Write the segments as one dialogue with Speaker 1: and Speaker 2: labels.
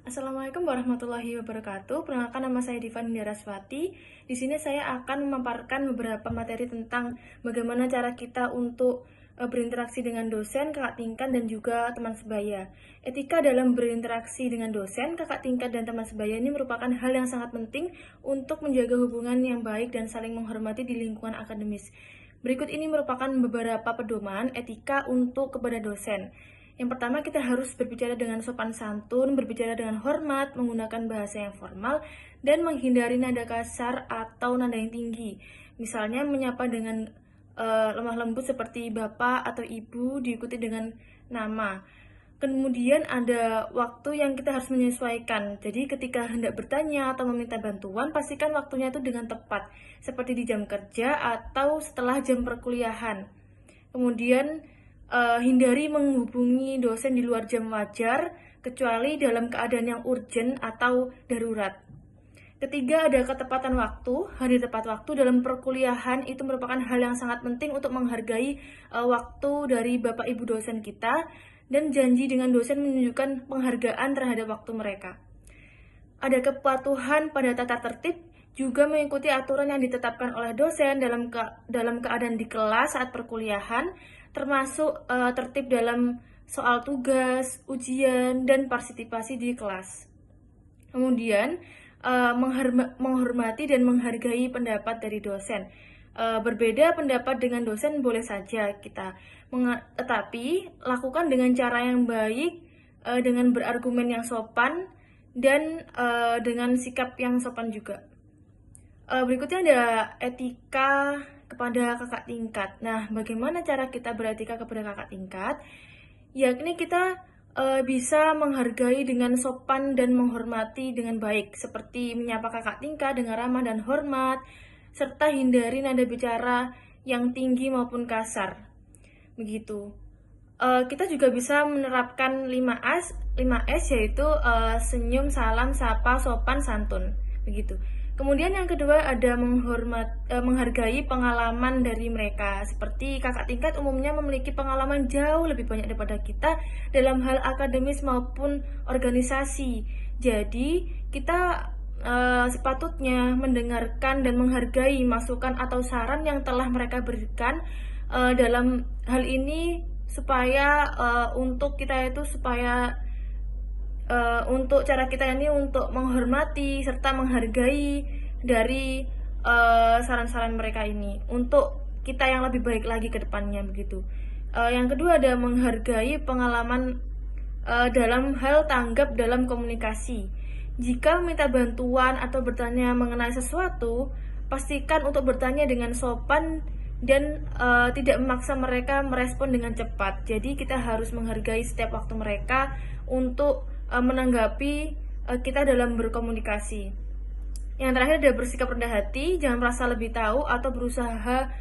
Speaker 1: Assalamualaikum warahmatullahi wabarakatuh. Perkenalkan, nama saya Diva Nindaraswati. Di sini saya akan memaparkan beberapa materi tentang bagaimana cara kita untuk berinteraksi dengan dosen, kakak tingkat, dan juga teman sebaya. Etika dalam berinteraksi dengan dosen, kakak tingkat, dan teman sebaya ini merupakan hal yang sangat penting untuk menjaga hubungan yang baik dan saling menghormati di lingkungan akademis. Berikut ini merupakan beberapa pedoman etika untuk kepada dosen. Yang pertama, kita harus berbicara dengan sopan santun, berbicara dengan hormat, menggunakan bahasa yang formal, dan menghindari nada kasar atau nada yang tinggi. Misalnya menyapa dengan lemah lembut seperti bapak atau ibu, diikuti dengan nama. Kemudian ada waktu yang kita harus menyesuaikan. Jadi ketika hendak bertanya atau meminta bantuan, pastikan waktunya itu dengan tepat, seperti di jam kerja atau setelah jam perkuliahan. Kemudian hindari menghubungi dosen di luar jam wajar, kecuali dalam keadaan yang urgent atau darurat. Ketiga, ada ketepatan waktu. Hadir tepat waktu dalam perkuliahan itu merupakan hal yang sangat penting untuk menghargai waktu dari Bapak Ibu dosen kita, dan janji dengan dosen menunjukkan penghargaan terhadap waktu mereka. Ada kepatuhan pada tata tertib, juga mengikuti aturan yang ditetapkan oleh dosen dalam keadaan di kelas saat perkuliahan, termasuk tertib dalam soal tugas, ujian, dan partisipasi di kelas. Kemudian, menghormati dan menghargai pendapat dari dosen. Berbeda pendapat dengan dosen boleh saja kita, tetapi lakukan dengan cara yang baik, dengan berargumen yang sopan, dan dengan sikap yang sopan juga. Berikutnya ada etika kepada kakak tingkat. Nah, bagaimana cara kita beretika kepada kakak tingkat? Yakni kita bisa menghargai dengan sopan dan menghormati dengan baik, seperti menyapa kakak tingkat dengan ramah dan hormat, serta hindari nada bicara yang tinggi maupun kasar. Begitu. Kita juga bisa menerapkan 5S yaitu senyum, salam, sapa, sopan, santun. Begitu. Kemudian yang kedua ada menghargai pengalaman dari mereka. Seperti kakak tingkat umumnya memiliki pengalaman jauh lebih banyak daripada kita dalam hal akademis maupun organisasi. Jadi kita sepatutnya mendengarkan dan menghargai masukan atau saran yang telah mereka berikan dalam hal ini, supaya untuk cara kita ini untuk menghormati serta menghargai dari saran-saran mereka ini untuk kita yang lebih baik lagi ke depannya, begitu. Yang kedua ada menghargai pengalaman dalam hal tanggap dalam komunikasi. Jika meminta bantuan atau bertanya mengenai sesuatu, pastikan untuk bertanya dengan sopan dan tidak memaksa mereka merespon dengan cepat. Jadi kita harus menghargai setiap waktu mereka untuk menanggapi kita dalam berkomunikasi. Yang terakhir ada bersikap rendah hati, jangan merasa lebih tahu atau berusaha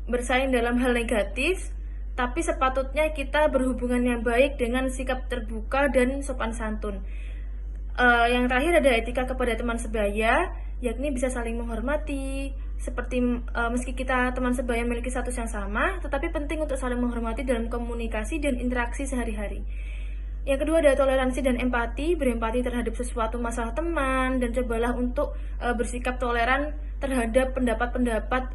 Speaker 1: bersaing dalam hal negatif, tapi sepatutnya kita berhubungan yang baik dengan sikap terbuka dan sopan santun. Yang terakhir ada etika kepada teman sebaya, yakni bisa saling menghormati, seperti meski kita teman sebaya memiliki status yang sama, tetapi penting untuk saling menghormati dalam komunikasi dan interaksi sehari-hari. Yang kedua ada toleransi dan empati, berempati terhadap sesuatu masalah teman, dan cobalah untuk bersikap toleran terhadap pendapat-pendapat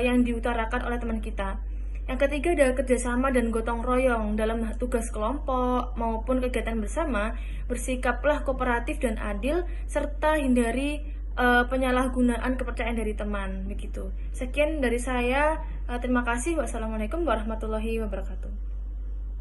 Speaker 1: yang diutarakan oleh teman kita. Yang ketiga ada kerjasama dan gotong royong dalam tugas kelompok maupun kegiatan bersama, bersikaplah kooperatif dan adil, serta hindari penyalahgunaan kepercayaan dari teman, begitu. Sekian dari saya, terima kasih. Wassalamualaikum warahmatullahi wabarakatuh.